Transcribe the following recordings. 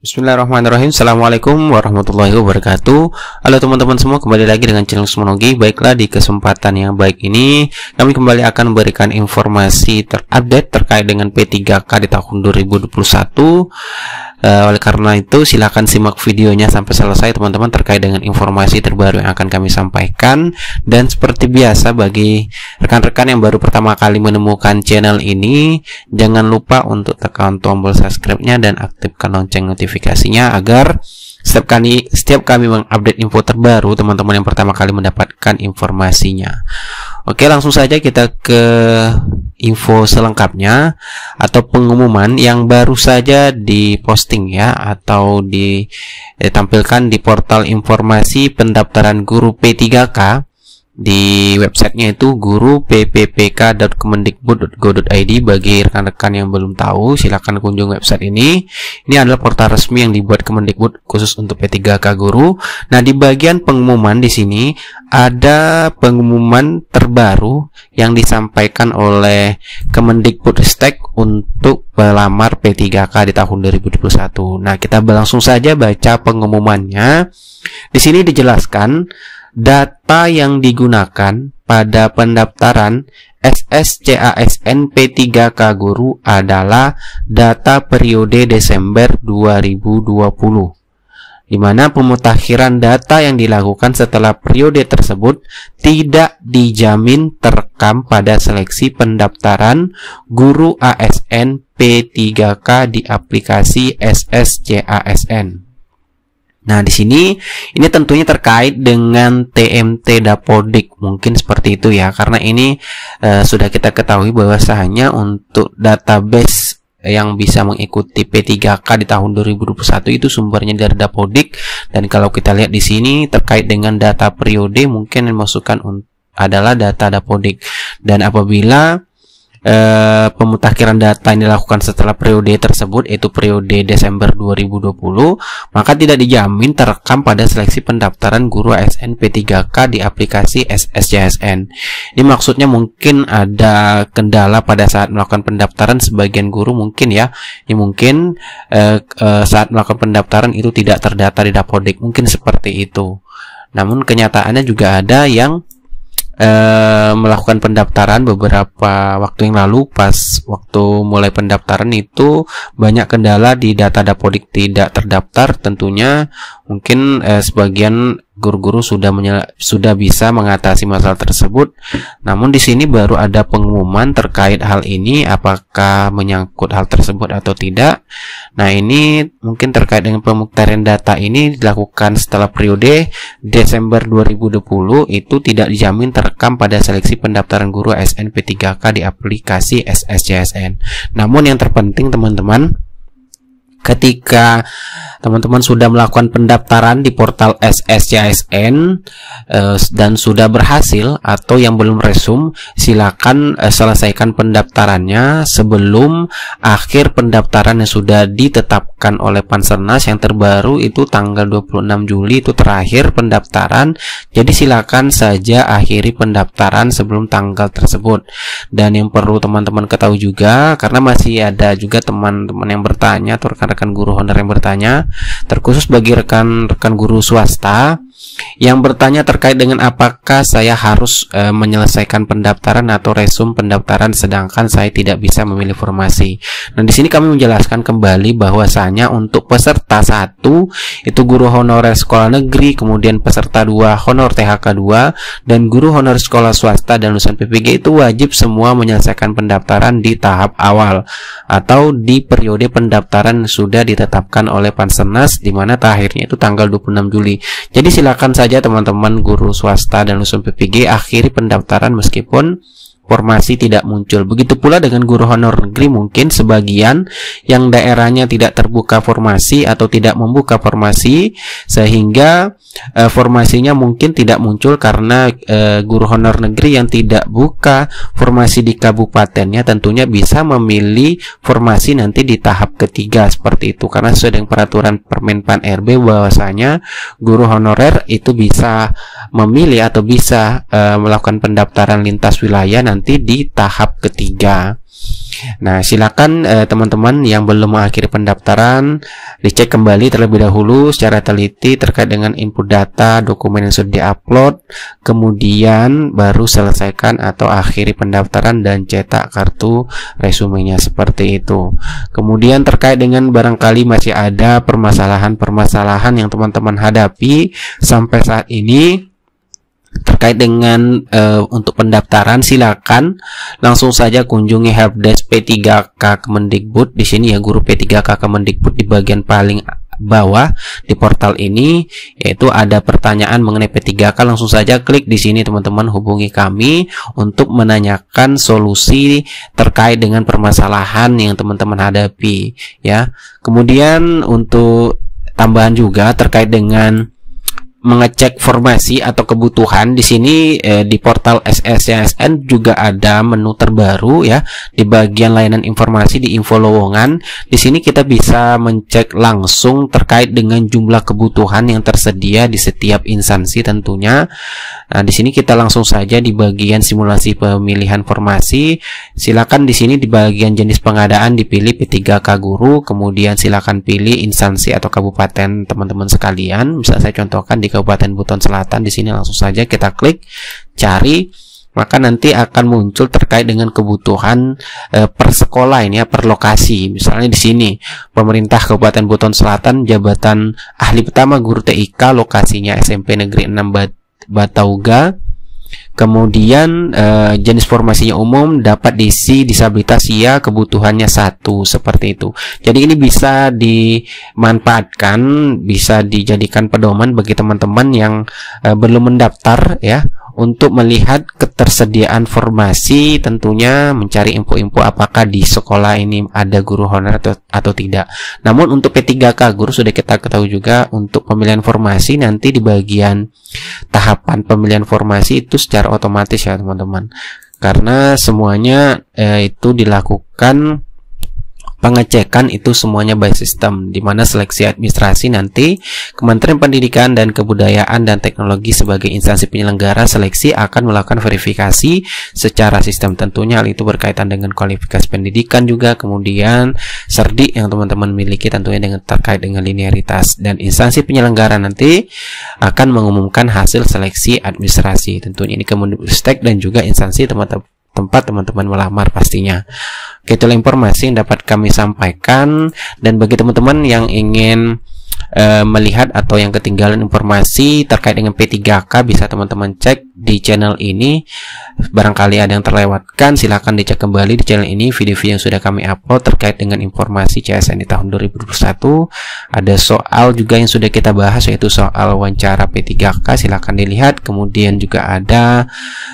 Bismillahirrahmanirrahim. Assalamualaikum warahmatullahi wabarakatuh. Halo teman-teman semua, kembali lagi dengan channel Semonogi. Baiklah, di kesempatan yang baik ini kami kembali akan memberikan informasi terupdate terkait dengan P3K di tahun 2021. Oleh karena itu silakan simak videonya sampai selesai teman-teman, terkait dengan informasi terbaru yang akan kami sampaikan. Dan seperti biasa, bagi rekan-rekan yang baru pertama kali menemukan channel ini, jangan lupa untuk tekan tombol subscribe-nya dan aktifkan lonceng notifikasinya agar setiap kami mengupdate info terbaru, teman-teman yang pertama kali mendapatkan informasinya. Oke, langsung saja kita ke info selengkapnya atau pengumuman yang baru saja diposting ya, atau ditampilkan di portal informasi pendaftaran guru P3K. Di websitenya itu guru.ppk.kemendikbud.go.id. Bagi rekan-rekan yang belum tahu, silakan kunjung website ini. Ini adalah portal resmi yang dibuat Kemendikbud khusus untuk P3K guru. Nah, di bagian pengumuman di sini ada pengumuman terbaru yang disampaikan oleh Kemendikbudristek untuk pelamar P3K di tahun 2021. Nah, kita langsung saja baca pengumumannya. Di sini dijelaskan data yang digunakan pada pendaftaran SSCASN P3K guru adalah data periode Desember 2020, di mana pemutakhiran data yang dilakukan setelah periode tersebut tidak dijamin terekam pada seleksi pendaftaran guru ASN P3K di aplikasi SSCASN. Nah, di sini ini tentunya terkait dengan TMT Dapodik, mungkin seperti itu ya, karena ini sudah kita ketahui bahwasanya untuk database yang bisa mengikuti P3K di tahun 2021 itu sumbernya dari Dapodik. Dan kalau kita lihat di sini terkait dengan data periode, mungkin yang dimasukkan adalah data Dapodik. Dan apabila pemutakhiran data yang dilakukan setelah periode tersebut, yaitu periode Desember 2020, maka tidak dijamin terekam pada seleksi pendaftaran guru ASN P3K di aplikasi SSCASN. Ini maksudnya mungkin ada kendala pada saat melakukan pendaftaran sebagian guru, mungkin ya, ini mungkin saat melakukan pendaftaran itu tidak terdata di Dapodik, mungkin seperti itu. Namun kenyataannya juga ada yang melakukan pendaftaran beberapa waktu yang lalu, pas waktu mulai pendaftaran itu banyak kendala di data Dapodik tidak terdaftar. Tentunya mungkin sebagian guru-guru sudah bisa mengatasi masalah tersebut. Namun di sini baru ada pengumuman terkait hal ini, apakah menyangkut hal tersebut atau tidak. Nah, ini mungkin terkait dengan pemutakhiran data ini dilakukan setelah periode Desember 2020, itu tidak dijamin terekam pada seleksi pendaftaran guru ASN P3K di aplikasi SSCASN. Namun yang terpenting teman-teman, ketika teman-teman sudah melakukan pendaftaran di portal SSCASN dan sudah berhasil, atau yang belum resum, silakan selesaikan pendaftarannya sebelum akhir pendaftaran yang sudah ditetapkan oleh Pansernas. Yang terbaru itu tanggal 26 Juli itu terakhir pendaftaran. Jadi silakan saja akhiri pendaftaran sebelum tanggal tersebut. Dan yang perlu teman-teman ketahui juga, karena masih ada juga teman-teman yang bertanya atau rekan guru honor yang bertanya, terkhusus bagi rekan-rekan guru swasta yang bertanya terkait dengan apakah saya harus menyelesaikan pendaftaran atau resum pendaftaran sedangkan saya tidak bisa memilih formasi. Nah, di sini kami menjelaskan kembali bahwasanya untuk peserta 1 itu guru honorer sekolah negeri, kemudian peserta 2 honor THK 2, dan guru honor sekolah swasta dan lulusan PPG itu wajib semua menyelesaikan pendaftaran di tahap awal atau di periode pendaftaran sudah ditetapkan oleh Pansernas, di mana terakhirnya itu tanggal 26 Juli. Jadi silakan saja teman-teman guru swasta dan lulusan PPG akhiri pendaftaran meskipun formasi tidak muncul. Begitu pula dengan guru honor negeri, mungkin sebagian yang daerahnya tidak terbuka formasi atau tidak membuka formasi sehingga formasinya mungkin tidak muncul karena guru honor negeri yang tidak buka formasi di kabupatennya tentunya bisa memilih formasi nanti di tahap ketiga seperti itu, karena sesuai dengan peraturan Permenpan RB bahwasanya guru honorer itu bisa memilih atau bisa melakukan pendaftaran lintas wilayah nanti di tahap ketiga. Nah, silakan teman-teman yang belum mengakhiri pendaftaran dicek kembali terlebih dahulu secara teliti terkait dengan input data, dokumen yang sudah diupload, kemudian baru selesaikan atau akhiri pendaftaran dan cetak kartu resumenya seperti itu. Kemudian terkait dengan barangkali masih ada permasalahan-permasalahan yang teman-teman hadapi sampai saat ini terkait dengan untuk pendaftaran, silakan langsung saja kunjungi helpdesk P3K Kemendikbud. Di sini ya, guru P3K Kemendikbud, di bagian paling bawah di portal ini, yaitu ada pertanyaan mengenai P3K. Langsung saja klik di sini teman-teman, hubungi kami untuk menanyakan solusi terkait dengan permasalahan yang teman-teman hadapi ya. Kemudian untuk tambahan juga terkait dengan mengecek formasi atau kebutuhan, di sini di portal SSCSN juga ada menu terbaru ya, di bagian layanan informasi di info lowongan. Di sini kita bisa mencek langsung terkait dengan jumlah kebutuhan yang tersedia di setiap instansi tentunya. Nah, di sini kita langsung saja di bagian simulasi pemilihan formasi. Silakan di sini di bagian jenis pengadaan dipilih P3K Guru, kemudian silakan pilih instansi atau kabupaten teman-teman sekalian. Bisa saya contohkan di Kabupaten Buton Selatan. Di sini langsung saja kita klik cari, maka nanti akan muncul terkait dengan kebutuhan per sekolah ini ya, per lokasi. Misalnya di sini pemerintah Kabupaten Buton Selatan, jabatan ahli pertama guru TIK, lokasinya SMP Negeri 6 Batauga. Kemudian jenis formasinya umum, dapat diisi disabilitas ya, kebutuhannya 1, seperti itu. Jadi ini bisa dimanfaatkan, bisa dijadikan pedoman bagi teman-teman yang belum mendaftar ya, untuk melihat ketersediaan formasi, tentunya mencari info-info apakah di sekolah ini ada guru honorer atau tidak. Namun untuk P3K Guru sudah kita ketahui juga, untuk pemilihan formasi nanti di bagian tahapan pemilihan formasi itu secara otomatis ya teman-teman, karena semuanya itu dilakukan pengecekan itu semuanya by system, di mana seleksi administrasi nanti Kementerian Pendidikan dan Kebudayaan dan Teknologi sebagai instansi penyelenggara seleksi akan melakukan verifikasi secara sistem. Tentunya hal itu berkaitan dengan kualifikasi pendidikan juga, kemudian serdik yang teman-teman miliki tentunya dengan terkait dengan linearitas, dan instansi penyelenggara nanti akan mengumumkan hasil seleksi administrasi. Tentunya ini Kemendikbudristek dan juga instansi tempat teman-teman melamar pastinya. Oke, itulah informasi yang dapat kami sampaikan, dan bagi teman-teman yang ingin melihat atau yang ketinggalan informasi terkait dengan P3K, bisa teman-teman cek di channel ini. Barangkali ada yang terlewatkan, silahkan dicek kembali di channel ini video-video yang sudah kami upload terkait dengan informasi CSN di tahun 2021. Ada soal juga yang sudah kita bahas, yaitu soal wawancara P3K, silahkan dilihat. Kemudian juga ada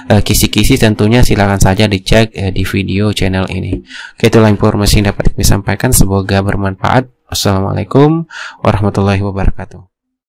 kisi-kisi, tentunya silahkan saja dicek di video channel ini. Oke, itulah informasi yang dapat kami sampaikan, semoga bermanfaat. Assalamualaikum warahmatullahi wabarakatuh.